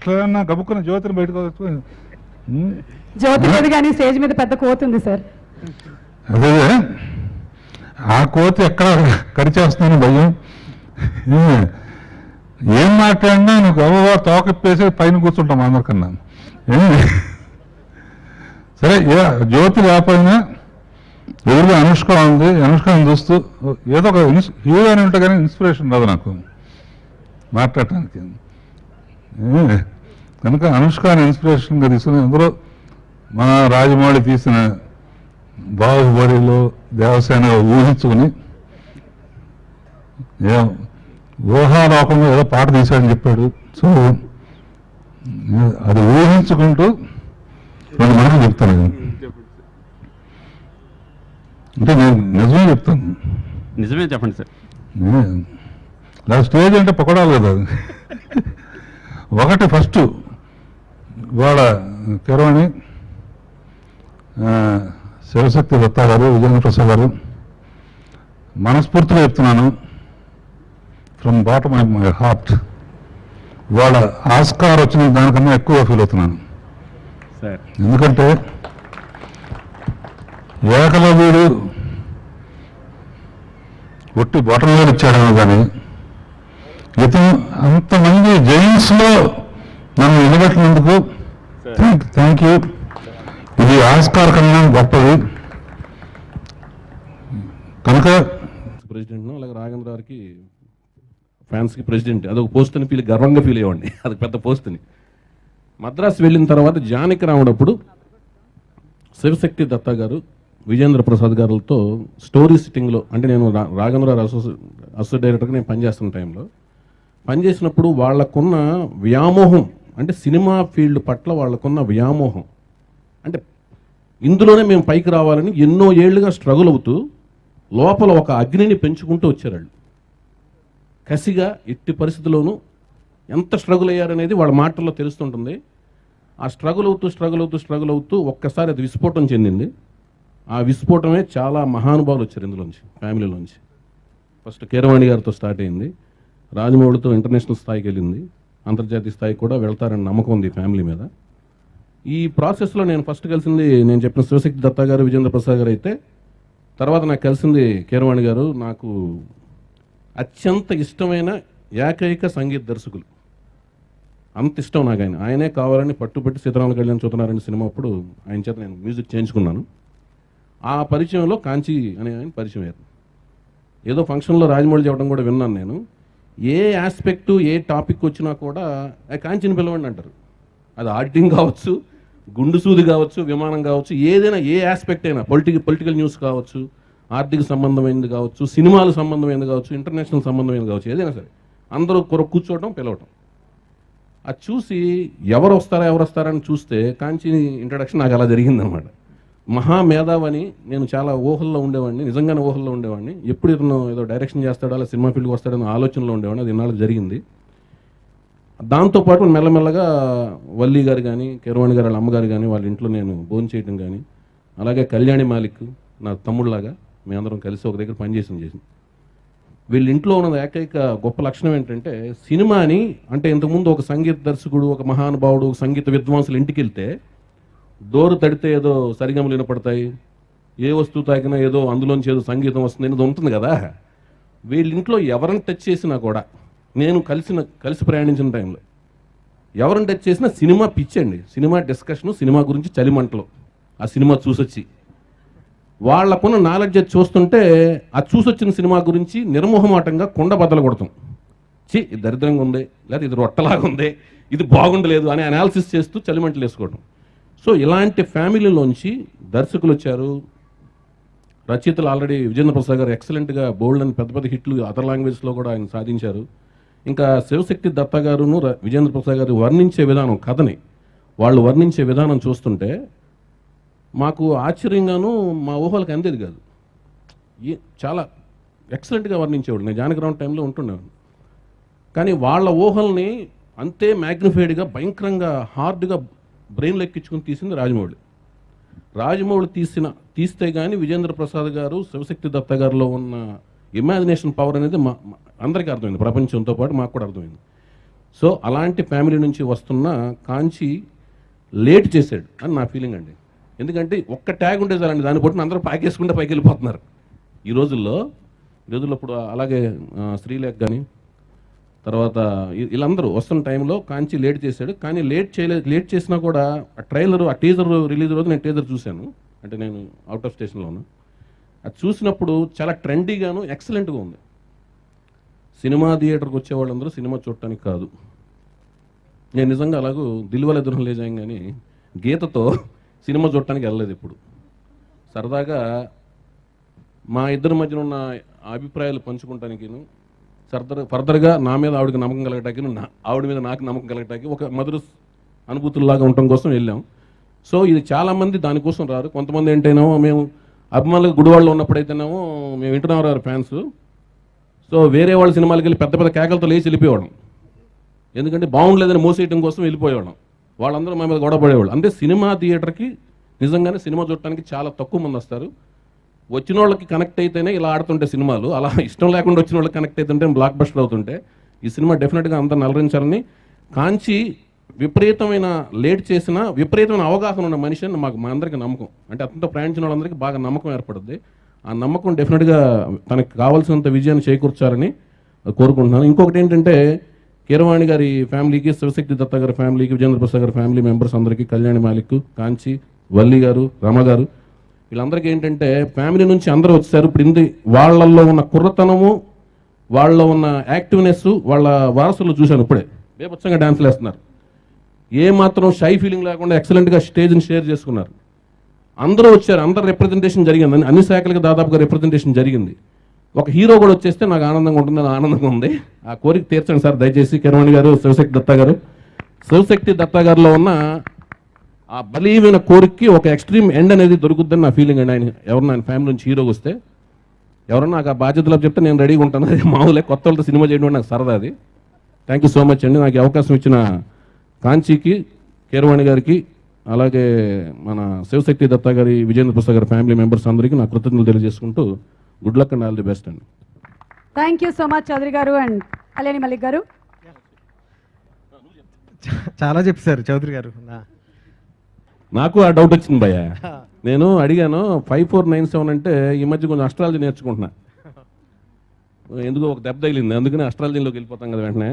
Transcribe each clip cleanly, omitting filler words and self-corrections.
అట్లా గబుక్కున్న జ్యోతిని బయటకు జ్యోతి మీద కానీ స్టేజ్ మీద పెద్ద కోతి ఉంది సార్. అదే ఆ కోతి ఎక్కడ కరిచేస్తున్నాను భయం. ఏం మాట్లాడినా నువ్వు గబగబా తోకప్పేసి పైన కూర్చుంటాం అందరికన్నా. సరే జ్యోతి లేకపోయినా ఎదురుగా అనుష్క ఉంది, అనుష్కని చూస్తూ ఏదో ఒక హీరో అని ఉంటే కానీ ఇన్స్పిరేషన్ రాదు నాకు మాట్లాడటానికి. కనుక అనుష్కని ఇన్స్పిరేషన్గా తీసుకుని అందులో మన రాజమౌళి తీసిన బాహుబలిలో దేవసేన ఊహించుకుని ఊహాలోకంలో ఏదో పాట తీశాడని చెప్పాడు. సో అది ఊహించుకుంటూ 2 మాటలు చెప్తాను. అంటే నేను నిజమే చెప్తాను. నిజమే చెప్పండి సార్. నా స్టేజ్ అంటే పకోడాలు కదా. ఒకటి ఫస్ట్ వాళ్ళ కిరవాణి, శివశక్తి దత్తా గారు, విజేంద్ర ప్రసాద్ గారు, మనస్ఫూర్తిగా చెప్తున్నాను from bottom of my heart, వాళ్ళ ఆస్కార్ వచ్చిన దానికన్నా ఎక్కువ ఫీల్ అవుతున్నాను. ఎందుకంటే ఏకలవ్యుడు ఒట్టి బొటనవేలు ఇచ్చాడేమో కానీ ఇతను అంతమంది జైన్స్లో నన్ను నిలబెట్టినందుకు థ్యాంక్ యూ. ఇది ఆస్కార్ కన్నా గొప్పది. కనుక ప్రెసిడెంట్ను అలాగే రాఘవేంద్ర గారికి ఫ్యాన్స్కి ప్రెసిడెంట్ అదొక పోస్ట్ అని గర్వంగా ఫీల్ అయ్యేవాడిని. అది పెద్ద పోస్ట్ అని. మద్రాసు వెళ్ళిన తర్వాత జానకి రావడప్పుడు శివశక్తి దత్తా గారు, విజేంద్ర ప్రసాద్ గారులతో స్టోరీ సిట్టింగ్లో, అంటే నేను రాఘవేంద్ర అసోసియేట్ డైరెక్టర్గా నేను పనిచేస్తున్న టైంలో పనిచేసినప్పుడు వాళ్ళకున్న వ్యామోహం, అంటే సినిమా ఫీల్డ్ పట్ల వాళ్ళకున్న వ్యామోహం, అంటే ఇందులోనే మేము పైకి రావాలని ఎన్నో ఏళ్లుగా స్ట్రగుల్ అవుతూ లోపల ఒక అగ్నిని పెంచుకుంటూ వచ్చారు వాళ్ళు. కసిగా ఎట్టి పరిస్థితుల్లోనూ ఎంత స్ట్రగుల్ అయ్యారనేది వాళ్ళ మాటల్లో తెలుస్తుంటుంది. ఆ స్ట్రగుల్ అవుతూ ఒక్కసారి అది విస్ఫోటం చెందింది. ఆ విస్ఫోటమే చాలా మహానుభావులు వచ్చారు ఇందులోంచి, ఫ్యామిలీలోంచి. ఫస్ట్ కీరవాణి గారితో స్టార్ట్ అయింది, రాజమౌళితో ఇంటర్నేషనల్ స్థాయికి వెళ్ళింది, అంతర్జాతీయ స్థాయికి కూడా వెళ్తారని నమ్మకం ఉంది ఫ్యామిలీ మీద. ఈ ప్రాసెస్లో నేను ఫస్ట్ కలిసింది, నేను చెప్పిన శివశక్తి దత్తా గారు, విజేంద్ర ప్రసాద్ గారు అయితే, తర్వాత నాకు కలిసింది కీరవాణి గారు. నాకు అత్యంత ఇష్టమైన ఏకైక సంగీత దర్శకులు, అంత ఇష్టం నాకు ఆయన. ఆయనే కావాలని పట్టుబట్టి సీతారామ కళ్యాణ్ చూస్తున్నారని సినిమా అప్పుడు ఆయన చేత నేను మ్యూజిక్ చేయించుకున్నాను. ఆ పరిచయంలో కాంచి అనే ఆయన పరిచయం అయ్యారు. ఏదో ఫంక్షన్లో రాజమౌళి చెప్పడం కూడా విన్నాను నేను. ఏ ఆస్పెక్టు ఏ టాపిక్ వచ్చినా కూడా కాంచిని పిలవండి అంటారు. అది ఆడిటింగ్ కావచ్చు, గుండు సూది కావచ్చు, విమానం కావచ్చు, ఏదైనా ఏ ఆస్పెక్ట్ అయినా, పొలిటికల్ న్యూస్ కావచ్చు, ఆర్థిక సంబంధమైనది కావచ్చు, సినిమాలు సంబంధమైనది కావచ్చు, ఇంటర్నేషనల్ సంబంధమైనది కావచ్చు, ఏదైనా సరే అందరూ కూర్చోవడం, పిలవటం. అది చూసి ఎవరు వస్తారని చూస్తే కాంచి ఇంట్రడక్షన్ నాకు అలా జరిగిందనమాట. మహామేధావని నేను చాలా ఊహల్లో ఉండేవాడిని, నిజంగానే ఊహల్లో ఉండేవాడిని. ఎప్పుడు ఇతను ఏదో డైరెక్షన్ చేస్తాడో అలా సినిమా ఫీల్డ్కి వస్తాడని ఆలోచనలో ఉండేవాడిని. అది ఇన్నాళ్ళు జరిగింది. దాంతోపాటు మెల్లమెల్లగా వల్లి గారు కానీ, కిరవాణి గారు వాళ్ళ అమ్మగారు కానీ వాళ్ళ ఇంట్లో నేను భోజనం చేయడం కానీ, అలాగే కళ్యాణి మాలిక్ నా తమ్ముళ్ళలాగా మేమందరం కలిసి ఒక దగ్గర పనిచేసింది. వీళ్ళ ఇంట్లో ఉన్న ఏకైక గొప్ప లక్షణం ఏంటంటే, సినిమాని అంటే ఇంతకుముందు ఒక సంగీత దర్శకుడు, ఒక మహానుభావుడు, ఒక సంగీత విద్వాంసులు ఇంటికి వెళ్తే డోరు తడితే ఏదో సరిగమలు వినపడతాయి, ఏ వస్తువు తాకినా ఏదో అందులోంచి ఏదో సంగీతం వస్తుంది అనేది ఉంటుంది కదా. వీళ్ళ ఇంట్లో ఎవరిని టచ్ చేసినా కూడా, నేను కలిసి ప్రయాణించిన టైంలో ఎవరిని టచ్ చేసినా సినిమా పిచ్చండి, సినిమా డిస్కషను, సినిమా గురించి చలిమంటలు, ఆ సినిమా చూసొచ్చి వాళ్ళకున్న నాలెడ్జ్ చూస్తుంటే ఆ చూసొచ్చిన సినిమా గురించి నిర్మోహమాటంగా కొండ బద్దలు కొడతాం. ఇది దరిద్రంగా ఉంది, లేదా ఇది రొట్టలాగా ఉంది, ఇది బాగుండలేదు అని అనాలిసిస్ చేస్తూ చలిమంటలు వేసుకోవడం. సో ఇలాంటి ఫ్యామిలీలోంచి దర్శకులు వచ్చారు, రచయితలు ఆల్రెడీ విజేంద్ర ప్రసాద్ గారు ఎక్సలెంట్గా బోల్డ్ అని పెద్ద పెద్ద హిట్లు అదర్ లాంగ్వేజ్లో కూడా ఆయన సాధించారు. ఇంకా శివశక్తి దత్తా గారును విజేంద్ర ప్రసాద్ గారు వర్ణించే విధానం, కథని వాళ్ళు వర్ణించే విధానం చూస్తుంటే మాకు ఆశ్చర్యంగాను మా ఊహలకు అందేది కాదు. చాలా ఎక్సలెంట్గా వర్ణించేవాడు. నేను జానకిరామ్ టైంలో ఉంటుండేవాడు. కానీ వాళ్ళ ఊహల్ని అంతే మ్యాగ్నిఫైడ్గా, భయంకరంగా హార్డ్గా బ్రెయిన్లో ఎక్కించుకుని తీసింది రాజమౌళి. రాజమౌళి తీస్తే కానీ విజేంద్ర ప్రసాద్ గారు, శివశక్తి దత్తా గారిలో ఉన్న ఇమాజినేషన్ పవర్ అనేది అందరికీ అర్థమైంది, ప్రపంచంతో పాటు మాకు కూడా అర్థమైంది. సో అలాంటి ఫ్యామిలీ నుంచి వస్తున్న కాంచి లేట్ చేశాడు అని నా ఫీలింగ్ అండి. ఎందుకంటే ఒక్క ట్యాగ్ ఉంటే చాలండి, దాన్ని బట్టి అందరూ పాకేసుకుంటే పైకి వెళ్ళిపోతున్నారు ఈ రోజుల్లో ఇప్పుడు. అలాగే శ్రీలేఖ కానీ తర్వాత వీళ్ళందరూ వస్తున్న టైంలో కాంచి లేట్ చేశాడు. కానీ లేట్ చేసినా కూడా ఆ టీజర్ రిలీజ్ రోజు నేను టీజర్ చూశాను. అంటే నేను అవుట్ ఆఫ్ స్టేషన్లో ఉన్నా. అది చూసినప్పుడు చాలా ట్రెండీగాను ఎక్సలెంట్గా ఉంది. సినిమా థియేటర్కి వచ్చే వాళ్ళందరూ సినిమా చూడటానికి కాదు. నేను నిజంగా అలాగూ దిల్వాలే దుల్హన్ లే జాయేంగే కానీ గీతతో సినిమా చూడటానికి వెళ్ళలేదు ఎప్పుడు. సరదాగా మా ఇద్దరి మధ్యన ఉన్న అభిప్రాయాలు పంచుకుంటానికి, ఫర్దర్గా నా మీద ఆవిడకి నమ్మకం కలగటానికి, ఆవిడ మీద నాకు నమ్మకం కలగటానికి ఒక మధుర అనుభూతుల్లాగా ఉండటం కోసం వెళ్ళాం. సో ఇది చాలామంది దానికోసం రారు. కొంతమంది ఏంటైనామో మేము అభిమానులకు గుడివాడలో ఉన్నప్పుడైతేనేమో మేము వింటున్నాం రారు ఫ్యాన్స్. సో వేరే వాళ్ళ సినిమాలకి వెళ్ళి పెద్ద పెద్ద కేకలతో లేచి వెళ్ళిపోయేవాళ్ళం. ఎందుకంటే బాగుండలేదని మోసేయడం కోసం వెళ్ళిపోయేవాళ్ళం. వాళ్ళందరూ మా మీద గొడవ పడేవాళ్ళు. అంటే సినిమా థియేటర్కి నిజంగానే సినిమా చూడటానికి చాలా తక్కువ మంది వస్తారు. వచ్చిన వాళ్ళకి కనెక్ట్ అయితేనే ఇలా ఆడుతుంటే సినిమాలు, అలా ఇష్టం లేకుండా వచ్చిన వాళ్ళకి కనెక్ట్ అవుతుంటే బ్లాక్ బస్టర్ అవుతుంటే ఈ సినిమా డెఫినెట్గా అందరిని అలరించాలని. కాంచి విపరీతమైన లేట్ చేసిన విపరీతమైన అవగాహన ఉన్న మనిషి అని మా అందరికీ నమ్మకం. అంటే అతనితో ప్రయాణించిన వాళ్ళందరికీ బాగా నమ్మకం ఏర్పడుద్ది. ఆ నమ్మకం డెఫినెట్గా తనకు కావాల్సినంత విజయాన్ని చేకూర్చాలని కోరుకుంటున్నాను. ఇంకొకటి ఏంటంటే కీరవాణి గారి ఫ్యామిలీకి, శివశక్తి దత్త గారి ఫ్యామిలీకి, విజేంద్ర ప్రసాద్ గారి ఫ్యామిలీ మెంబర్స్ అందరికీ, కళ్యాణి మాలిక్, కాంచి, వల్లి గారు, రమ గారు, వీళ్ళందరికీ ఏంటంటే ఫ్యామిలీ నుంచి అందరూ వచ్చారు. ఇప్పుడు వాళ్ళల్లో ఉన్న కుర్రతనము, వాళ్ళలో ఉన్న యాక్టివ్నెస్ వాళ్ళ వారసులు చూశాను. ఇప్పుడే బేబత్సంగా డ్యాన్స్లు వేస్తున్నారు. ఏమాత్రం షై ఫీలింగ్ లేకుండా ఎక్సలెంట్గా స్టేజ్ని షేర్ చేసుకున్నారు. అందరూ వచ్చారు, అందరు రిప్రజెంటేషన్ జరిగింది. అన్ని శాఖలకు దాదాపుగా రిప్రజెంటేషన్ జరిగింది. ఒక హీరో కూడా వచ్చేస్తే నాకు ఆనందంగా ఉంటుంది, ఆనందంగా ఉంది. ఆ కోరిక తీర్చండి సార్ దయచేసి. కిరవాణి గారు, శివశక్తి దత్తా గారు. శివశక్తి దత్తా గారిలో ఉన్న ఆ బలీయమైన కోరికకి ఒక ఎక్స్ట్రీమ్ ఎండ్ అనేది దొరుకుద్దని నా ఫీలింగ్ అండి. ఎవరన్నా ఆయన ఫ్యామిలీ నుంచి హీరోకి వస్తే ఎవరన్నా నాకు ఆ బాధ్యతలో చెప్తే నేను రెడీగా ఉంటాను. అది మామూలే, కొత్త వాళ్ళతో సినిమా చేయడం నాకు సరదా అది. థ్యాంక్ యూ సో మచ్ అండి. నాకు అవకాశం ఇచ్చిన కాంచీకి, కీరవాణి గారికి, అలాగే మన శివశక్తి దత్తా గారి, విజేంద్ర ప్రసాద్ గారి ఫ్యామిలీ మెంబర్స్ అందరికీ నా కృతజ్ఞతలు తెలియజేసుకుంటూ good luck and all the best అండి. Thank you so much Chowdary garu and Kalyani Mallik గారు. చాలా చెప్పారు చౌదరి గారు. నాకు ఆ డౌట్ వచ్చింది భయ్య. నేను అడిగాను 5497 అంటే ఈ మధ్య కొంచెం అస్ట్రాలజీ నేర్చుకుంటున్నా. ఎందుకో ఒక దెబ్బ తగిలింది, అందుకని అస్ట్రాలజీలోకి వెళ్ళిపోతాం కదా వెంటనే.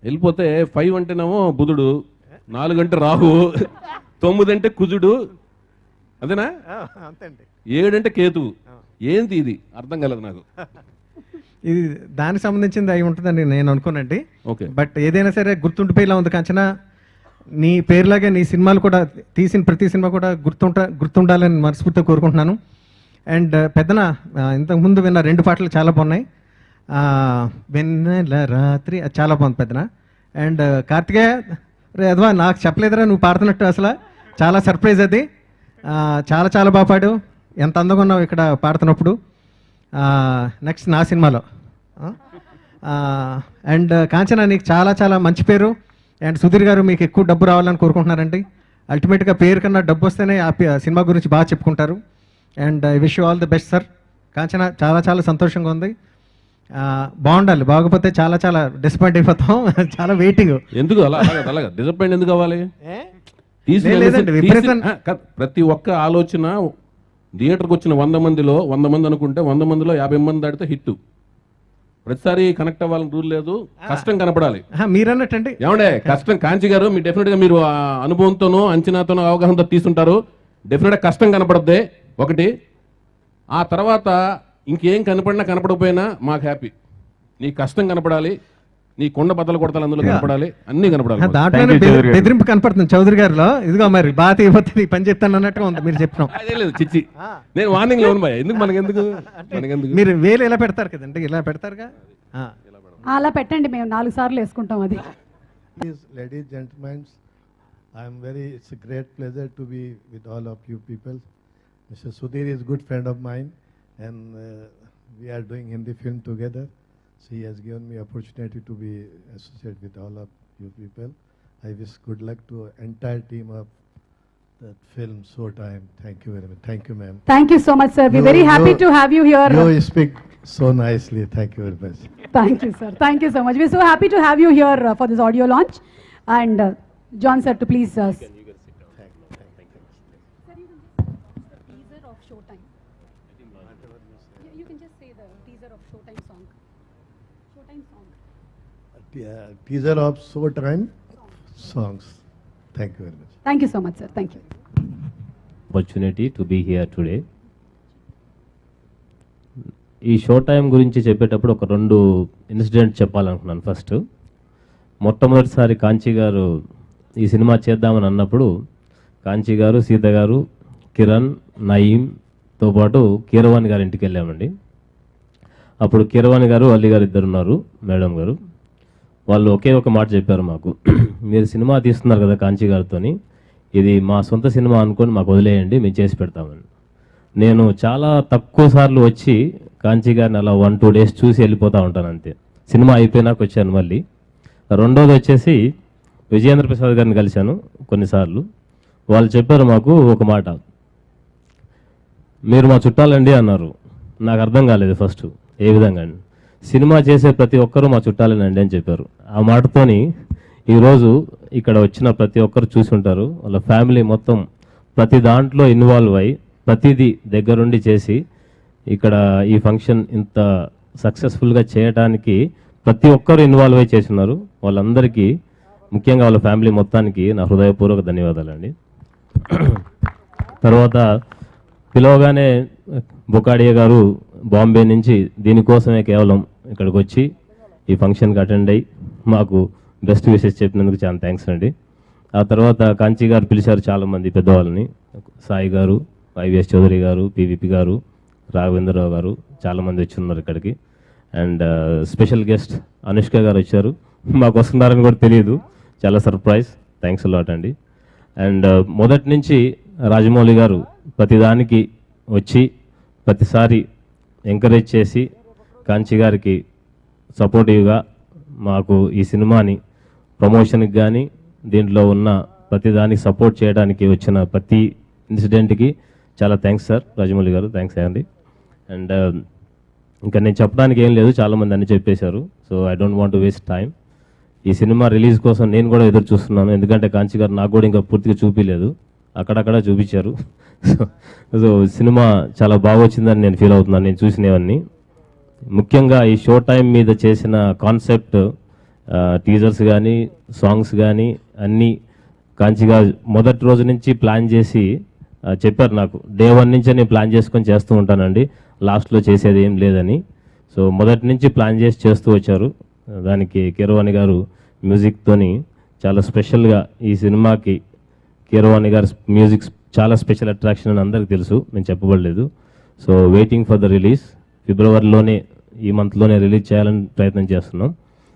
వెళ్ళిపోతే 5 అంటేనేమో బుధుడు, 4 అంటే రాహు, 9 అంటే కుజుడు, అదేనా, 7 అంటే కేతువు. ఏంటి ఇది అర్థం కాలేదు నాకు. ఇది దానికి సంబంధించింది అయి ఉంటుందని నేను అనుకోనండి. ఓకే, బట్ ఏదైనా సరే గుర్తుండిపోయేలా ఉంది కాంచనా. నీ పేరులాగే నీ సినిమాలు కూడా, తీసిన ప్రతి సినిమా కూడా గుర్తుండాలని మనస్ఫూర్తిగా కోరుకుంటున్నాను. అండ్ పెద్దన ఇంతకుముందు విన్న 2 పాటలు చాలా బాగున్నాయి. వెన్నెల రాత్రి అది చాలా బాగుంది పెద్దన. అండ్ కార్తికేయ రే అదవా, నాకు చెప్పలేదురా నువ్వు పాడుతున్నట్టు, అసలు చాలా సర్ప్రైజ్ అది. చాలా చాలా బాగా పాడు, ఎంత అందంగా ఉన్నావు ఇక్కడ పాడుతున్నప్పుడు. నెక్స్ట్ నా సినిమాలో. అండ్ కాంచనా నీకు చాలా చాలా మంచి పేరు. అండ్ సుధీర్ గారు మీకు ఎక్కువ డబ్బు రావాలని కోరుకుంటున్నారండి. అల్టిమేట్గా పేరు కన్నా డబ్బు వస్తేనే ఆ సినిమా గురించి బాగా చెప్పుకుంటారు. And I wish you all the best sir. Kanchana చాలా చాలా సంతోషంగా ఉంది. బాగుండాలి, బాగపోతే చాలా చాలా డిసప్పాయింట్ అయిపోతాం. చాలా వెయిటింగ్. ఎందుకు అలాగా డిసప్పాయింట్ ఎందుకు అవ్వాలి? ప్రతి ఒక్క ఆలోచన థియేటర్కి వచ్చిన 100 మందిలో 100 మంది అనుకుంటే 100 మందిలో 50 మంది దాటితే హిట్. ప్రతిసారి కనెక్ట్ అవ్వాలని రూల్ లేదు, కష్టం కనపడాలి. మీరన్నట్టండి ఏమండే కష్టం. కాంచి గారు మీ డెఫినెట్గా మీరు అనుభవంతోనో అంచనాతోనో అవగాహనతో తీసుంటారు. డెఫినెట్గా కష్టం కనపడద్దే ఒకటి. ఆ తర్వాత ఇంకేం కనపడినా కనపడకపోయినా మాకు హ్యాపీ. నీ కష్టం కనపడాలి, నీ కొండ బద్దలు కొడతాలు అందులో కనపడాలి, అన్ని కనపడాలి. దాంట్లోనే బెదిరింపు కనపడుతుంది చౌదరి గారిలో. ఇదిగో మరి బాగా తీయబోతుంది పని చెప్తాను అన్నట్టుగా ఉంది మీరు చెప్పినాం. అదే లేదు చిచ్చి, నేను వార్నింగ్ లోను భయ. ఎందుకు మనకెందుకు మీరు వేలు ఇలా పెడతారు కదండి, ఇలా పెడతారుగా. అలా పెట్టండి, మేము 4 సార్లు వేసుకుంటాం అది. Ladies, gentlemen, it's a great pleasure to be with all of you people. Mr. Sudhir is a good friend of mine, and we are doing Hindi film together. So he has given me opportunity to be associated with all of you people. I wish good luck to entire team of that film Showtime. Thank you very much. Thank you, ma'am. Thank you so much, sir. We're very happy to have you here. You speak so nicely. Thank you very much. Thank you, sir. Thank you so much. We're so happy to have you here for this audio launch. And John, sir, to please. Sir, you can teaser of Showtime. You can just say the teaser of Showtime song. Showtime song. Teaser of Showtime songs. Thank you very much. Thank you so much, sir. Thank you. Opportunity to be here today. ఈ show time గురించి చెప్పేటప్పుడు ఒక 2 incident చెప్పాలనుకున్నాను. First, మొట్టమొదటిసారి కాంచీ గారు ఈ cinema చేద్దామని అన్నప్పుడు కాంచీ గారు, సీత గారు, కిరణ్, నయీంతో పాటు కీరవాణి గారి ఇంటికి వెళ్ళామండి. అప్పుడు కీరవాణి గారు, అల్లి గారు ఇద్దరు ఉన్నారు, మేడం గారు. వాళ్ళు ఒకే ఒక మాట చెప్పారు మాకు, మీరు సినిమా తీస్తున్నారు కదా కాంచీ గారితోని, ఇది మా సొంత సినిమా అనుకొని మాకు వదిలేయండి, మేము చేసి పెడతామని. నేను చాలా తక్కువ సార్లు వచ్చి కాంచీ గారిని అలా 1-2 డేస్ చూసి వెళ్ళిపోతూ ఉంటాను అంతే. సినిమా అయిపోయినాక వచ్చాను మళ్ళీ. రెండోది వచ్చేసి విజయేంద్ర ప్రసాద్ గారిని కలిశాను కొన్నిసార్లు. వాళ్ళు చెప్పారు మాకు ఒక మాట, మీరు మా చుట్టాలండి అన్నారు. నాకు అర్థం కాలేదు ఫస్ట్ ఏ విధంగా. సినిమా చేసే ప్రతి ఒక్కరూ మా చుట్టాలేనండి అని చెప్పారు. ఆ మాటతోని ఈరోజు ఇక్కడ వచ్చిన ప్రతి ఒక్కరు చూసి ఉంటారు, వాళ్ళ ఫ్యామిలీ మొత్తం ప్రతి దాంట్లో ఇన్వాల్వ్ అయ్యి ప్రతిదీ దగ్గరుండి చేసి ఇక్కడ ఈ ఫంక్షన్ ఇంత సక్సెస్ఫుల్గా చేయడానికి ప్రతి ఒక్కరు ఇన్వాల్వ్ అయ్యి చేస్తున్నారు. వాళ్ళందరికీ, ముఖ్యంగా వాళ్ళ ఫ్యామిలీ మొత్తానికి నా హృదయపూర్వక ధన్యవాదాలండి. తర్వాత పిలవగానే బొకాడియా గారు బాంబే నుంచి దీనికోసమే కేవలం ఇక్కడికి వచ్చి ఈ ఫంక్షన్కి అటెండ్ అయ్యి మాకు బెస్ట్ విషెస్ చెప్పినందుకు చాలా థ్యాంక్స్ అండి. ఆ తర్వాత కాంచీ గారు పిలిచారు చాలామంది పెద్దవాళ్ళని, సాయి గారు, ఐవిఎస్ చౌదరి గారు, పివిపి గారు, రాఘవేంద్రరావు గారు, చాలామంది వచ్చి ఉన్నారు ఇక్కడికి. అండ్ స్పెషల్ గెస్ట్ అనుష్క గారు వచ్చారు, మాకు వస్తున్నారని కూడా తెలియదు, చాలా సర్ప్రైజ్. థ్యాంక్స్ అలాట్ అండి. అండ్ మొదటి నుంచి రాజమౌళి గారు ప్రతిదానికి వచ్చి ప్రతిసారి ఎంకరేజ్ చేసి కాంచీ గారికి సపోర్టివ్గా మాకు ఈ సినిమాని ప్రమోషన్కి కానీ దీంట్లో ఉన్న ప్రతిదానికి సపోర్ట్ చేయడానికి వచ్చిన ప్రతి ఇన్సిడెంట్కి చాలా థ్యాంక్స్ సార్ రాజమౌళి గారు, థ్యాంక్స్ అండి. అండ్ ఇంకా నేను చెప్పడానికి ఏం లేదు, చాలామంది అన్ని చెప్పేశారు. So I don't want to waste time. ఈ సినిమా రిలీజ్ కోసం నేను కూడా ఎదురు చూస్తున్నాను, ఎందుకంటే కాంచీ గారు నాకు కూడా ఇంకా పూర్తిగా చూపించలేదు, అక్కడక్కడ చూపించారు. సో సినిమా చాలా బాగా వచ్చిందని నేను ఫీల్ అవుతున్నాను నేను చూసినవన్నీ. ముఖ్యంగా ఈ షో టైం మీద చేసిన కాన్సెప్ట్, టీజర్స్ కానీ సాంగ్స్ కానీ అన్నీ కాంచీ గారు మొదటి రోజు నుంచి ప్లాన్ చేసి చెప్పారు నాకు. డే 1 నుంచే నేను ప్లాన్ చేసుకొని చేస్తూ ఉంటానండి, లాస్ట్లో చేసేది ఏం లేదని. సో మొదటి నుంచి ప్లాన్ చేసి చేస్తూ వచ్చారు. దానికి కీరవాణి గారు మ్యూజిక్తోని చాలా స్పెషల్గా ఈ సినిమాకి కీరవాణి గారు మ్యూజిక్ చాలా స్పెషల్ అట్రాక్షన్ అని అందరికీ తెలుసు, నేను చెప్పబడలేదు. So waiting for the release. ఫిబ్రవరిలోనే, ఈ మంత్లోనే రిలీజ్ చేయాలని ప్రయత్నం చేస్తున్నాం.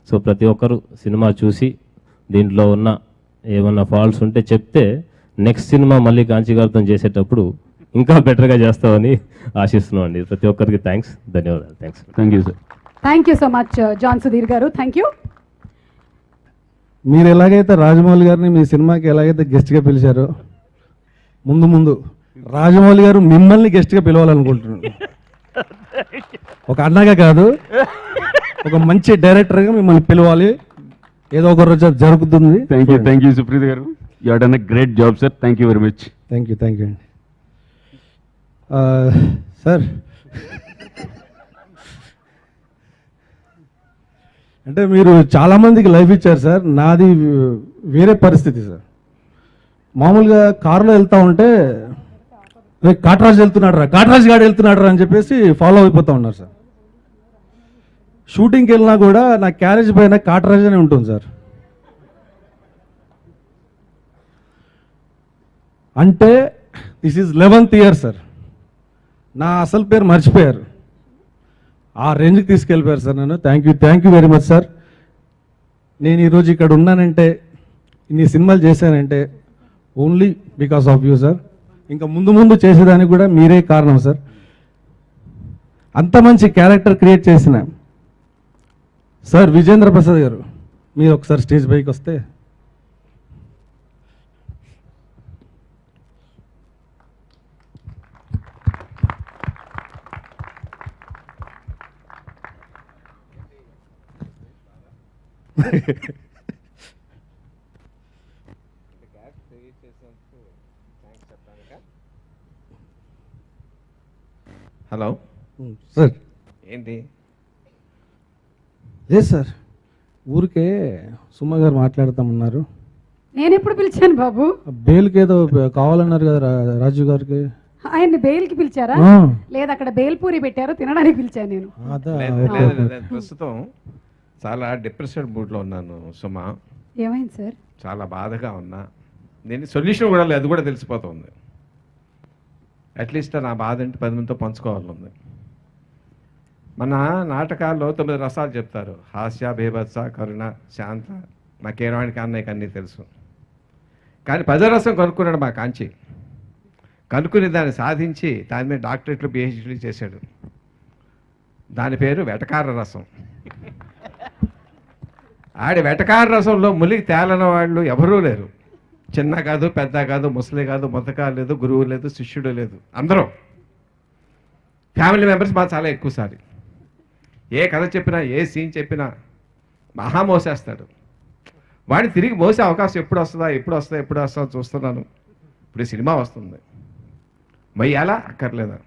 సో ప్రతి ఒక్కరు సినిమా చూసి దీంట్లో ఉన్న ఏమన్నా ఫాల్ట్స్ ఉంటే చెప్తే నెక్స్ట్ సినిమా మళ్ళీ కాంచీ గారితో చేసేటప్పుడు ఇంకా బెటర్గా చేస్తామని ఆశిస్తున్నాం అండి. ప్రతి ఒక్కరికి థ్యాంక్స్, ధన్యవాదాలు. Thanks. Thank you sir. Thank you so much, John Sudhir garu. Thank you. మీరు ఎలాగైతే రాజమౌళి గారిని మీ సినిమాకి ఎలాగైతే గెస్ట్గా పిలిచారో, ముందు ముందు రాజమౌళి గారు మిమ్మల్ని గెస్ట్గా పిలవాలనుకుంటున్నాను. ఒక అన్నగా కాదు, ఒక మంచి డైరెక్టర్గా మిమ్మల్ని పిలవాలి. ఏదో ఒక రోజు అది జరుగుతుంది. థ్యాంక్ యూ సుప్రీత్ గారు. You have done a great job sir. Thank you very much. Thank you అండి. సార్, అంటే మీరు చాలామందికి లైఫ్ ఇచ్చారు సార్. నాది వేరే పరిస్థితి సార్. మామూలుగా కారులో వెళ్తూ ఉంటే కాట్రాజ్ వెళ్తున్నాడు రా, కాట్రాజ్ గాడు వెళ్తున్నాడు రా అని చెప్పేసి ఫాలో అయిపోతూ ఉన్నారు సార్. షూటింగ్కి వెళ్ళినా కూడా నా క్యారేజ్ పైన కాట్రాజ్ అనే ఉంటుంది సార్. అంటే this is 11th year sir. నా అసలు పేరు మర్చిపోయారు, ఆ రేంజ్కి తీసుకెళ్ళిపోయారు సార్ నన్ను. Thank you very much sir. నేను ఈరోజు ఇక్కడ ఉన్నానంటే, ఇన్ని సినిమాలు చేశానంటే only because of you sir. ఇంకా ముందు చేసేదానికి కూడా మీరే కారణం సార్. అంత మంచి క్యారెక్టర్ క్రియేట్ చేసిన సార్ విజేంద్ర ప్రసాద్ గారు, మీరు ఒకసారి స్టేజ్ పైకి వస్తే. హలో సార్ ఏంటి? లేదు సార్, ఊరికే సుమ గారు మాట్లాడతామన్నారు. నేను ఎప్పుడు పిలిచాను బాబు? బెయిల్కి ఏదో కావాలన్నారు కదా రాజీవ్ గారికి. ఆయన్ని బెయిల్కి పిలిచారా? ఆ. లేదు, అక్కడ బెయిల్ పూరి పెట్టారు, తినడానికి పిలిచాను నేను. అదా, లేదు, ఓకే, లేదు, ఓకే. లేదు. ప్రస్తుతం చాలా డిప్రెస్డ్ మూడ్లో ఉన్నాను సుమా. ఏమైంది సార్? చాలా బాధగా ఉన్నా. నేను సొల్యూషన్ కూడా లేదు, అది కూడా తెలిసిపోతుంది. అట్లీస్ట్ నా బాధ అంటే 10 మందితో పంచుకోవాలని. మన నాటకాల్లో 9 రసాలు చెప్తారు: హాస్య, బీభత్స, కరుణ, శాంత. మా కీరవాణికి అన్నయ్యకి అన్నీ తెలుసు. కానీ 10వ రసం కనుక్కున్నాడు మా కాంచి. కనుక్కుని దాన్ని సాధించి దాని మీద డాక్టరేట్లు పిహెచ్డీలు చేశాడు. దాని పేరు వెటకార రసం. ఆడి వెటకార రసంలో ములిగి తేలని వాళ్ళు ఎవరూ లేరు. చిన్న కాదు, పెద్ద కాదు, ముసలి కాదు, ముతక లేదు, గురువు లేదు, శిష్యుడు లేదు. అందరూ ఫ్యామిలీ మెంబర్స్ మాకు చాలా ఎక్కువసారి ఏ కథ చెప్పినా, ఏ సీన్ చెప్పినా మహా మోసేస్తాడు. వాడిని తిరిగి మోసే అవకాశం ఎప్పుడు వస్తుందో చూస్తున్నాను. ఇప్పుడు ఈ సినిమా వస్తుంది. మొయ్యాలా అక్కర్లేదా?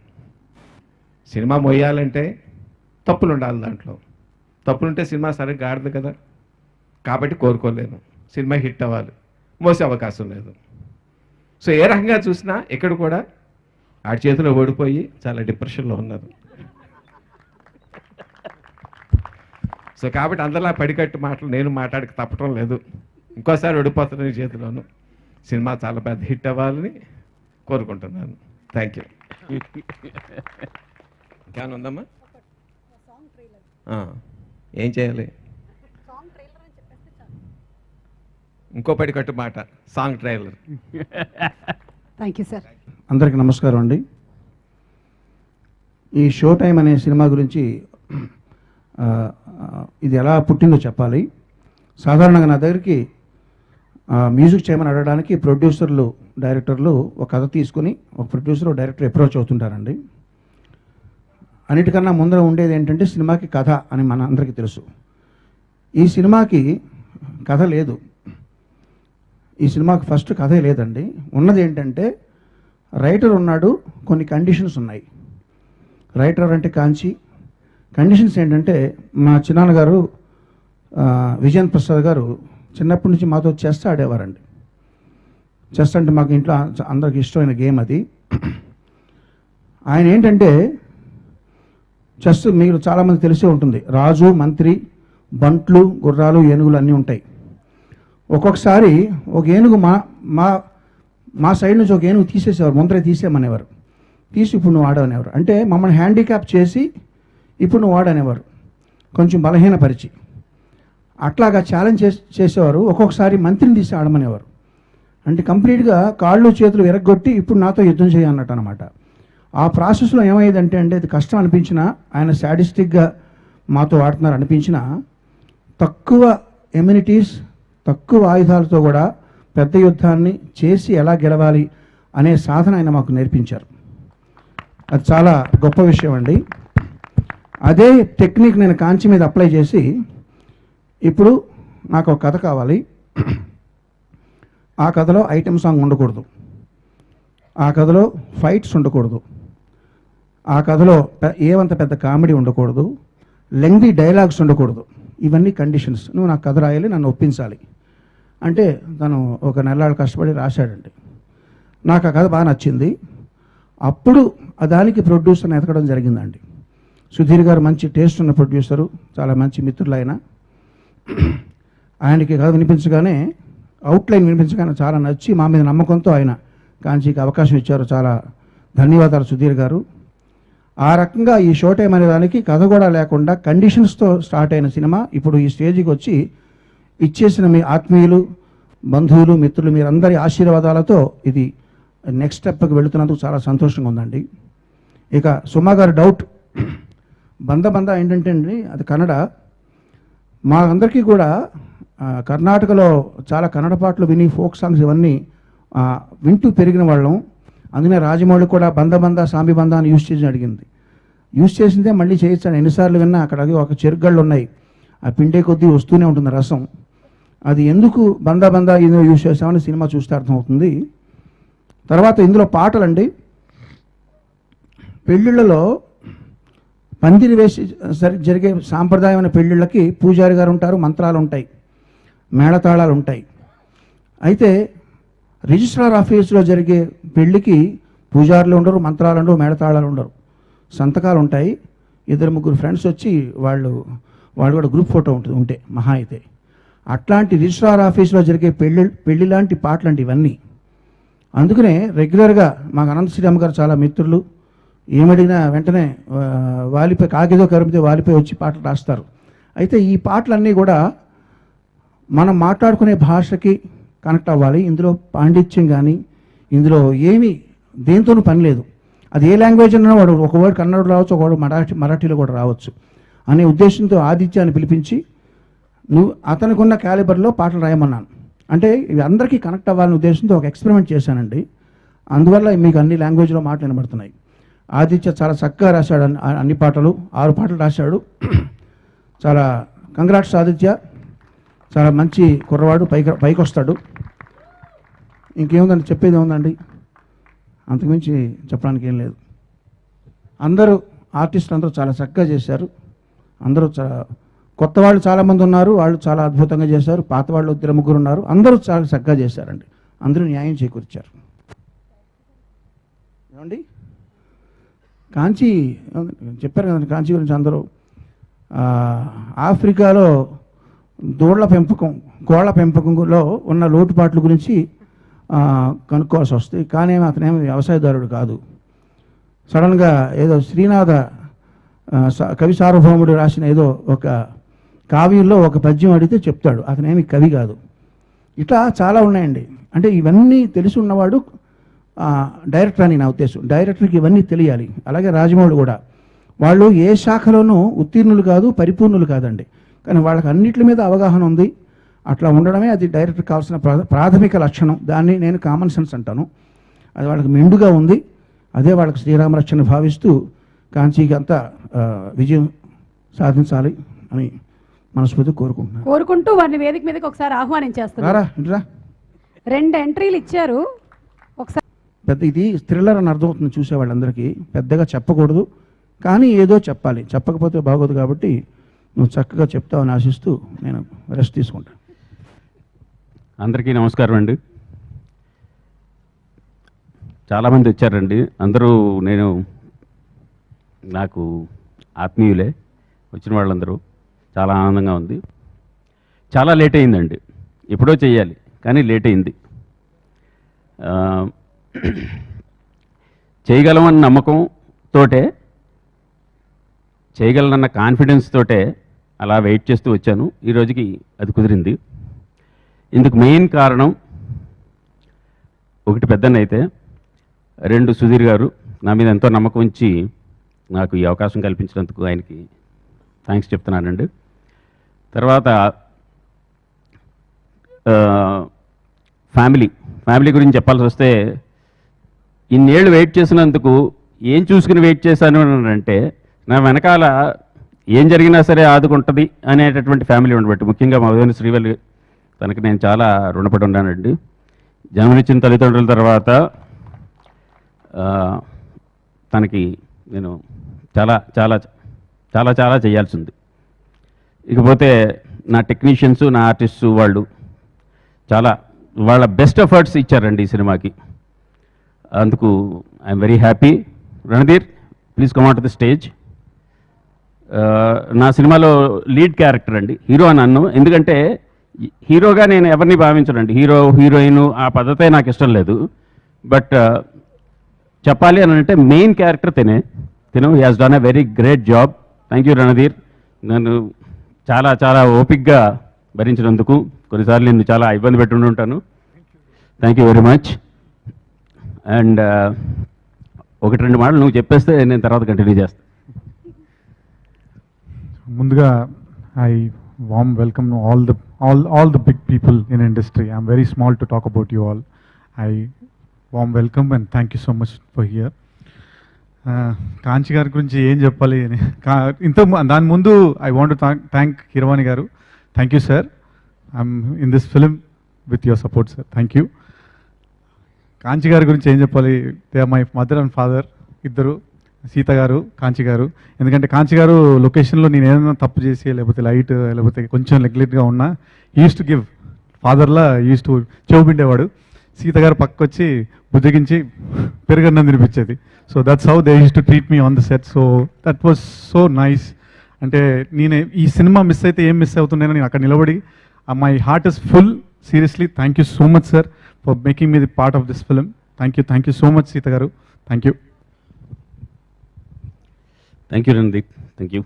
సినిమా మొయ్యాలంటే తప్పులు ఉండాలి. దాంట్లో తప్పులుంటే సినిమా సరిగ్గా ఆడదు కదా. కాబట్టి కోరుకోలేను. సినిమా హిట్ అవ్వాలి, మోసే అవకాశం లేదు. సో ఏ రకంగా చూసినా ఇక్కడ కూడా ఆడి చేతిలో ఓడిపోయి చాలా డిప్రెషన్లో ఉన్నారు. సో కాబట్టి అందరిలా పడికట్టు మాటలు నేను మాట్లాడికి తప్పటం లేదు. ఇంకోసారి ఓడిపోతున్న చేతిలోను. సినిమా చాలా పెద్ద హిట్ అవ్వాలని కోరుకుంటున్నాను. Thank you. ఇంకేమైనా ఉందమ్మా? ఏం చేయాలి? ఇంకో పడికట్టు మాట, song trailer. Thank you sir. అందరికీ నమస్కారం అండి. ఈ షో టైం అనే సినిమా గురించి ఇది ఎలా పుట్టిందో చెప్పాలి. సాధారణంగా నా దగ్గరికి మ్యూజిక్ చేయమని అడగడానికి ప్రొడ్యూసర్లు, డైరెక్టర్లు ఒక కథ తీసుకుని ఒక ప్రొడ్యూసర్, డైరెక్టర్ అప్రోచ్ అవుతుంటారండి. అన్నిటికన్నా ముందర ఉండేది ఏంటంటే సినిమాకి కథ అని మన అందరికీ తెలుసు. ఈ సినిమాకి కథ లేదు. ఈ సినిమాకి ఫస్ట్ కథే లేదండి. ఉన్నది ఏంటంటే రైటర్ ఉన్నాడు, కొన్ని కండిషన్స్ ఉన్నాయి. రైటర్ అంటే కాంచి. కండిషన్స్ ఏంటంటే మా చిన్నాన్నగారు విజయన్ ప్రసాద్ గారు చిన్నప్పటి నుంచి మాతో చెస్ ఆడేవారండి. చెస్ అంటే మాకు ఇంట్లో అందరికి ఇష్టమైన గేమ్ అది. ఆయన ఏంటంటే చెస్ మీరు చాలామంది తెలిసే ఉంటుంది. రాజు, మంత్రి, బంట్లు, గుర్రాలు, ఏనుగులు అన్నీ ఉంటాయి. ఒక్కొక్కసారి ఒక ఏనుగు మా సైడ్ నుంచి ఒక ఏనుగు తీసేసేవారు, ముందరే తీసేయమనేవారు. తీసి ఇప్పుడు నువ్వు ఆడనేవారు. అంటే మమ్మల్ని హ్యాండిక్యాప్ చేసి ఇప్పుడు నువ్వు ఆడనేవారు, కొంచెం బలహీనపరిచి. అట్లాగా ఛాలెంజ్ చేసేవారు. ఒక్కొక్కసారి మంత్రిని తీసి ఆడమనేవారు. అంటే కంప్లీట్గా కాళ్ళు చేతులు విరగొట్టి ఇప్పుడు నాతో యుద్ధం చేయన్నట్టు అనమాట. ఆ ప్రాసెస్లో ఏమైందంటే అది కష్టం అనిపించినా, ఆయన శాడిస్టిక్గా మాతో ఆడుతున్నారు అనిపించినా, తక్కువ ఎమ్యూనిటీస్, తక్కువ ఆయుధాలతో కూడా పెద్ద యుద్ధాన్ని చేసి ఎలా గెలవాలి అనే సాధన ఆయన మాకు నేర్పించారు. అది చాలా గొప్ప విషయం అండి. అదే టెక్నిక్ నేను కాంచి మీద అప్లై చేసి ఇప్పుడు నాకు ఒక కథ కావాలి. ఆ కథలో ఐటెం సాంగ్ ఉండకూడదు, ఆ కథలో ఫైట్స్ ఉండకూడదు, ఆ కథలో ఏమంత పెద్ద కామెడీ ఉండకూడదు, లెంగ్దీ డైలాగ్స్ ఉండకూడదు. ఇవన్నీ కండిషన్స్. నువ్వు నాకు కథ రాయాలి, నన్ను ఒప్పించాలి అంటే తను ఒక నెలలు కష్టపడి రాశాడండి. నాకు ఆ కథ బాగా నచ్చింది. అప్పుడు దానికి ప్రొడ్యూసర్ని ఎతకడం జరిగిందండి. సుధీర్ గారు మంచి టేస్ట్ ఉన్న ప్రొడ్యూసరు, చాలా మంచి మిత్రులు ఆయన. ఆయనకి కథ వినిపించగానే, అవుట్లైన్ వినిపించగానే చాలా నచ్చి మా మీద నమ్మకంతో ఆయన కాంచీకి అవకాశం ఇచ్చారు. చాలా ధన్యవాదాలు సుధీర్ గారు. ఆ రకంగా ఈ షో టైం అనే దానికి కథ కూడా లేకుండా కండిషన్స్తో స్టార్ట్ అయిన సినిమా ఇప్పుడు ఈ స్టేజ్కి వచ్చి ఇచ్చేసిన మీ ఆత్మీయులు, బంధువులు, మిత్రులు మీరందరి ఆశీర్వాదాలతో ఇది నెక్స్ట్ స్టెప్కి వెళుతున్నందుకు చాలా సంతోషంగా ఉందండి. ఇక సుమా గారి డౌట్, బంద ఏంటంటే అండి అది కన్నడ. మా అందరికీ కూడా కర్ణాటకలో చాలా కన్నడ పాటలు విని, ఫోక్ సాంగ్స్ ఇవన్నీ వింటూ పెరిగిన వాళ్ళం. అందుకనే రాజమౌళి కూడా బంద సాంబి బంద అని యూజ్ చేసి అడిగింది. యూజ్ చేసిందే మళ్ళీ చేయొచ్చాను. ఎన్నిసార్లు విన్నా అక్కడ ఒక చెరుగళ్ళు ఉన్నాయి, ఆ పిండే కొద్దీ వస్తూనే ఉంటుంది రసం. అది ఎందుకు బందా ఇందులో యూజ్ చేస్తామని సినిమా చూస్తే అర్థమవుతుంది. తర్వాత ఇందులో పాటలండి, పెళ్ళిళ్ళలో పందిరి వేసి జరిగే సాంప్రదాయమైన పెళ్ళిళ్ళకి పూజారి గారు ఉంటారు, మంత్రాలు ఉంటాయి, మేళతాళాలు ఉంటాయి. అయితే రిజిస్ట్రార్ ఆఫీస్లో జరిగే పెళ్ళికి పూజారులు ఉండరు, మంత్రాలు ఉండవు, మేళతాళాలు ఉండరు, సంతకాలు ఉంటాయి. 2-3 ఫ్రెండ్స్ వచ్చి వాళ్ళు కూడా గ్రూప్ ఫోటో ఉంటుంది ఉంటే మహా అయితే. అట్లాంటి రిజిస్ట్రార్ ఆఫీస్లో జరిగే పెళ్ళి లాంటి పాటలండి ఇవన్నీ. అందుకనే రెగ్యులర్గా మాకు అనంత శ్రీరామ్ గారు చాలా మిత్రులు, ఏమడిగినా వెంటనే వాలిపోయి కాకిదో కరిపితే వాలిపోయి వచ్చి పాటలు రాస్తారు. అయితే ఈ పాటలన్నీ కూడా మనం మాట్లాడుకునే భాషకి కనెక్ట్ అవ్వాలి. ఇందులో పాండిత్యం కానీ ఇందులో ఏమీ దేంతోనూ పని లేదు. అది ఏ లాంగ్వేజ్ అన్నా వాడు ఒక వర్డ్ కన్నడ రావచ్చు, ఒక వర్డ్ మరాఠీలో కూడా రావచ్చు అనే ఉద్దేశంతో ఆదిత్యాన్ని పిలిపించి నువ్వు అతనికి ఉన్న క్యాలిబర్లో పాటలు రాయమన్నాను. అంటే ఇవి అందరికీ కనెక్ట్ అవ్వాలనే ఉద్దేశంతో ఒక ఎక్స్పెరిమెంట్ చేశానండి. అందువల్ల మీకు అన్ని లాంగ్వేజ్లో మాటలు వినబడుతున్నాయి. ఆదిత్య చాలా చక్కగా రాశాడు, అన్ని పాటలు 6 పాటలు రాశాడు. చాలా కంగ్రాట్స్ ఆదిత్య, చాలా మంచి కుర్రవాడు, పైకి వస్తాడు. ఇంకేముందండి, చెప్పేది ఏముందండి, అంతకుమించి చెప్పడానికి ఏం లేదు. అందరూ ఆర్టిస్టులు అందరూ చాలా చక్కగా చేశారు. అందరూ కొత్త వాళ్ళు చాలామంది ఉన్నారు, వాళ్ళు చాలా అద్భుతంగా చేశారు. పాత వాళ్ళు 2-3 ఉన్నారు, అందరూ చాలా చక్కగా చేశారండి. అందరూ న్యాయం చేకూర్చారు. ఏమండి కాంచీ చెప్పారు కదండి, కాంచీ గురించి అందరూ. ఆఫ్రికాలో దూడల పెంపకం, కోళ్ల పెంపకంలో ఉన్న లోటుపాట్ల గురించి కనుక్కోవాల్సి వస్తుంది. కానీ అతనేమో వ్యవసాయదారుడు కాదు. సడన్గా ఏదో శ్రీనాథ కవి సార్వభౌముడు రాసిన ఏదో ఒక కావ్యంలో ఒక పద్యం అడిగితే చెప్తాడు, అతనేమి కవి కాదు. ఇట్లా చాలా ఉన్నాయండి. అంటే ఇవన్నీ తెలిసి ఉన్నవాడు డైరెక్టర్ అని నా ఉద్దేశం. డైరెక్టర్కి ఇవన్నీ తెలియాలి. అలాగే రాజమౌళి కూడా, వాళ్ళు ఏ శాఖలోనూ ఉత్తీర్ణులు కాదు, పరిపూర్ణులు కాదండి, కానీ వాళ్ళకి అన్నిటి మీద అవగాహన ఉంది. అట్లా ఉండడమే అది డైరెక్టర్ కావాల్సిన ప్రాథమిక లక్షణం. దాన్ని నేను కామన్ సెన్స్ అంటాను. అది వాళ్ళకి మెండుగా ఉంది. అదే వాళ్ళకి శ్రీరామరక్షణ భావిస్తూ కాంచీకి అంతా విజయం సాధించాలి అని మనస్ఫూర్తి కోరుకుంటూ వారిని వేదిక మీదకి ఒకసారి ఆహ్వానించేస్తున్నారు. 2 ఎంట్రీలు ఇచ్చారు. ఒకసారి పెద్ద ఇది థ్రిల్లర్ అని అర్థమవుతుంది చూసే వాళ్ళందరికీ. పెద్దగా చెప్పకూడదు, కానీ ఏదో చెప్పాలి. చెప్పకపోతే బాగోదు. కాబట్టి నువ్వు చక్కగా చెప్తావని ఆశిస్తూ నేను రెస్ట్ తీసుకుంటాను. అందరికీ నమస్కారం అండి. చాలామంది వచ్చారండి. అందరూ నాకు ఆత్మీయులే. వచ్చిన వాళ్ళందరూ చాలా ఆనందంగా ఉంది. చాలా లేట్ అయిందండి, ఎప్పుడో చెయ్యాలి కానీ లేట్ అయింది. చేయగలమన్న నమ్మకంతోటే, చేయగలనన్న కాన్ఫిడెన్స్ తోటే అలా వెయిట్ చేస్తూ వచ్చాను. ఈ రోజుకి అది కుదిరింది. ఇందుకు మెయిన్ కారణం ఒకటి పెద్దన్న అయితే, 2 సుధీర్ గారు నా మీద ఎంతో నమ్మకం ఉంచి నాకు ఈ అవకాశం కల్పించినందుకు ఆయనకి థ్యాంక్స్ చెప్తున్నానండి. తర్వాత ఫ్యామిలీ గురించి చెప్పాల్సి వస్తే, ఇన్నేళ్ళు వెయిట్ చేసినందుకు ఏం చూసుకుని వెయిట్ చేశాను అంటే, నా వెనకాల ఏం జరిగినా సరే ఆదుకుంటుంది అనేటటువంటి ఫ్యామిలీ ఉండబట్టి, ముఖ్యంగా మా వదిన శ్రీవల్లి, తనకి నేను చాలా రుణపడి ఉన్నానండి. జన్మనిచ్చిన తల్లిదండ్రుల తర్వాత తనకి నేను చాలా చాలా చాలా చాలా చేయాల్సి ఉంది. ఇకపోతే నా టెక్నీషియన్స్, నా ఆర్టిస్టు వాళ్ళు వాళ్ళ బెస్ట్ ఎఫర్ట్స్ ఇచ్చారండి ఈ సినిమాకి. అందుకు I'm very happy. Randhir, please come on to the stage. నా సినిమాలో లీడ్ క్యారెక్టర్ అండి, హీరో అని అన్ను. ఎందుకంటే హీరోగా నేను ఎవరిని భావించనండి. హీరోయిన్ ఆ పద్ధతే నాకు ఇష్టం లేదు. బట్ చెప్పాలి అని అంటే మెయిన్ క్యారెక్టర్ తిను he has done a very great job. Thank you Randhir. నన్ను చాలా చాలా ఓపిక్గా భరించినందుకు. కొన్నిసార్లు నేను చాలా ఇబ్బంది పెట్టి ఉంటాను. Thank you very much. And 1-2 మాటలు నువ్వు చెప్పేస్తే నేను తర్వాత కంటిన్యూ చేస్తాను. ముందుగా I warm welcome to all the big people in industry. I'm very small to talk about you all. I warm welcome and thank you so much for here. కాంచి గారి గురించి ఏం చెప్పాలి అని దాని ముందు I want thank Keeravani garu. Thank you sir, I'm in this film with your support sir, thank you. Kanchi గారి గురించి ఏం చెప్పాలి, they are my mother and father ఇద్దరు, సీత గారు, కాంచి గారు. ఎందుకంటే కాంచి గారు లొకేషన్లో నేను ఏదైనా తప్పు చేసి లేకపోతే లైట్ లేకపోతే కొంచెం నెగ్లెక్ట్గా ఉన్నా యూస్ టు గివ్ ఫాదర్లా యూస్ టు చెవుపిండేవాడు. సీత గారు పక్కొచ్చి బుజ్జగించి పెరుగన్నం తినిపించేది. So that's how they used to treat me on the set. So that was so nice. అంటే నేను ఈ సినిమా మిస్ అయితే ఏం మిస్ అవుతున్నానో నేను అక్కడ నిలబడి my heart is full. Seriously thank you so much sir for making me the part of this film. Thank you so much Sita garu, thank you. Thank you Randeep, thank you.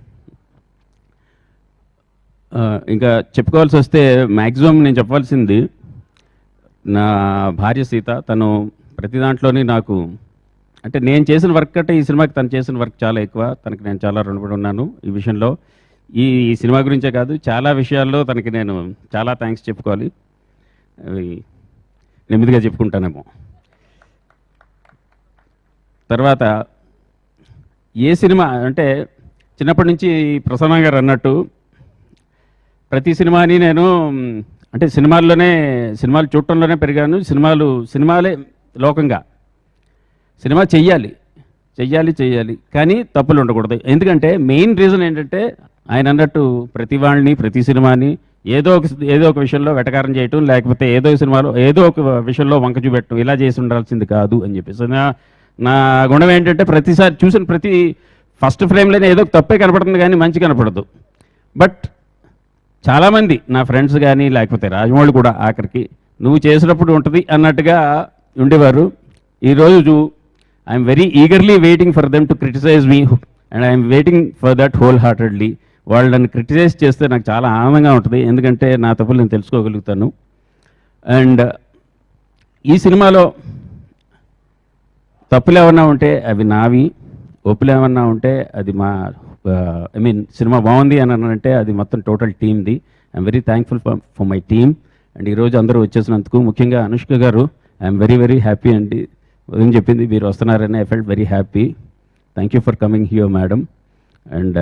ఇంకా చెప్పుకోవాల్సి వస్తే maximum నేను చెప్పాల్సింది నా భార్య సీత. తను ప్రతి దాంట్లోని నాకు అంటే నేను చేసిన వర్క్ కంటే ఈ సినిమాకి తను చేసిన వర్క్ చాలా ఎక్కువ. తనకి నేను చాలా రుణపడి ఉన్నాను ఈ విషయంలో. ఈ సినిమా గురించే కాదు, చాలా విషయాల్లో తనకి నేను చాలా థ్యాంక్స్ చెప్పుకోవాలి. అవి నెమ్మదిగా చెప్పుకుంటానేమో. తర్వాత ఏ సినిమా అంటే చిన్నప్పటి నుంచి ప్రసన్న గారు అన్నట్టు ప్రతి సినిమాని నేను అంటే సినిమాలు చూడటంలోనే పెరిగాను. సినిమాలే లోకంగా. సినిమా చెయ్యాలి కానీ తప్పులు ఉండకూడదు. ఎందుకంటే మెయిన్ రీజన్ ఏంటంటే ఆయన అన్నట్టు ప్రతి వాళ్ళని ప్రతి సినిమాని ఏదో ఒక విషయంలో వెటకారం చేయటం, లేకపోతే ఏదో ఒక విషయంలో వంక చూపెట్టడం, ఇలా చేసి ఉండాల్సింది కాదు అని చెప్పేసి నా గుణం ఏంటంటే ప్రతిసారి చూసిన ప్రతి ఫస్ట్ ఫ్రేమ్లోనే ఏదో తప్పే కనపడుతుంది కానీ మంచి కనపడదు. బట్ చాలామంది నా ఫ్రెండ్స్ కానీ లేకపోతే రాజమౌళి కూడా ఆఖరికి నువ్వు చేసినప్పుడు ఉంటుంది అన్నట్టుగా ఉండేవారు. ఈరోజు I'm very eagerly waiting for them to criticise me and I'm waiting for that whole heartedly. వాళ్ళు నన్ను క్రిటిసైజ్ చేస్తే నాకు చాలా ఆనందంగా ఉంటుంది, ఎందుకంటే నా తప్పులు నేను తెలుసుకోగలుగుతాను. అండ్ ఈ సినిమాలో తప్పులు ఏమన్నా ఉంటే అవి నావి, ఒప్పులు ఏమన్నా ఉంటే అది మా సినిమా బాగుంది అని అంటే అది మొత్తం టోటల్ టీమ్ది. I'm very thankful for my team. And ఈరోజు అందరూ వచ్చేసినందుకు, ముఖ్యంగా అనుష్క గారు, ఐఎమ్ వెరీ వెరీ హ్యాపీ అండి. ఉదయం చెప్పింది మీరు వస్తున్నారని I felt very happy. Thank you for coming here madam. And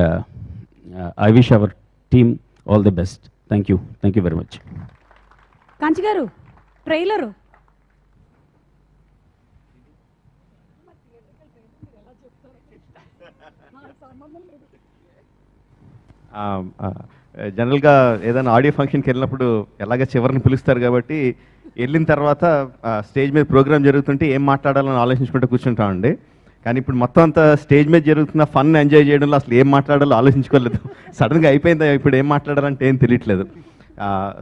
I wish our team all the best. Thank you very much. కాంచి గారు ట్రైలరు జనరల్గా ఏదైనా ఆడియో ఫంక్షన్కి వెళ్ళినప్పుడు ఎలాగ చివరిని పిలుస్తారు కాబట్టి వెళ్ళిన తర్వాత స్టేజ్ మీద ప్రోగ్రామ్ జరుగుతుంటే ఏం మాట్లాడాలని ఆలోచించుకుంటూ కూర్చుంటామండి. కానీ ఇప్పుడు మొత్తం అంతా స్టేజ్ మీద జరుగుతున్న ఫన్ ఎంజాయ్ చేయడంలో అసలు ఏం మాట్లాడాలో ఆలోచించుకోలేదు. సడన్గా అయిపోయిందా ఇప్పుడు ఏం మాట్లాడాలంటే ఏం తెలియట్లేదు.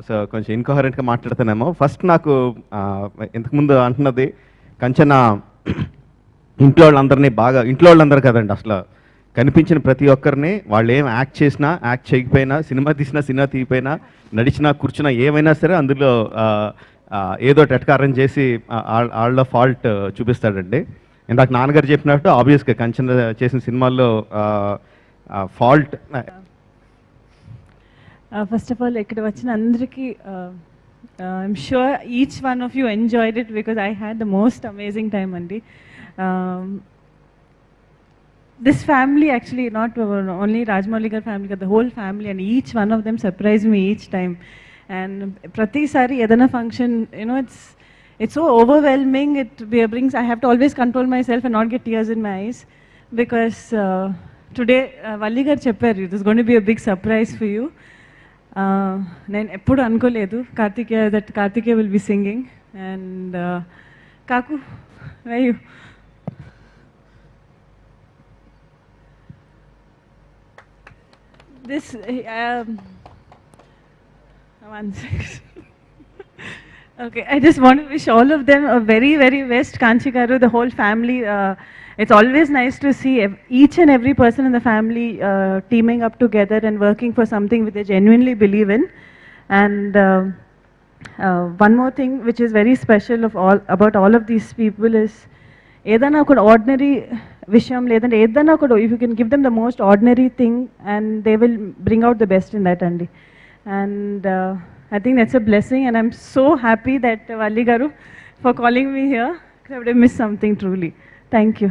సో కొంచెం ఇన్కోహరెంట్గా మాట్లాడుతున్నామో. ఫస్ట్ నాకు ఇంతకుముందు అంటున్నది కంచన ఇంట్లో వాళ్ళందరూ కదండి, అసలు కనిపించిన ప్రతి ఒక్కరిని వాళ్ళు ఏం యాక్ట్ చేసినా యాక్ట్ చేయకపోయినా, సినిమా తీసినా సినిమా తీయపోయినా, నడిచినా కూర్చున్నా ఏమైనా సరే అందులో ఏదో టెట్కారం చేసి వాళ్ళ ఫాల్ట్ చూపిస్తాడండి. ఇందాక నాన్నగారు చెప్పినట్టు ఆబ్వియస్గా కంచన చేసిన సినిమాల్లో ఫాల్ట్. ఫస్ట్ ఆఫ్ ఆల్ ఇక్కడ వచ్చిన అందరికీ I'm sure each one of you enjoyed it because I had the most amazing time అండి. This family actually, not only Rajmouli gar family, but the whole family, and each one of them surprised me each time. And prati sari edana function, you know, it's so overwhelming. It brings, I have to always control myself and not get tears in my eyes, because today Valli gar chepparu, this is going to be a big surprise for you. Nen eppudu anukoledu Kartikeya will be singing. And Kaku, where are you? This one second. Okay, I just want to wish all of them a very, very best. Kanchi garu, the whole family. It's always nice to see each and every person in the family teaming up together and working for something which they genuinely believe in. And one more thing which is very special about all of these people is ఏదైనా ఒక ordinary విషయం లేదంటే ఏదైనా ఒక if you can give them the most ordinary thing and they will bring out the best in that అండి. And I think that's a blessing and I'm so happy that Valli garu for calling me here. I would have missed something truly. Thank you.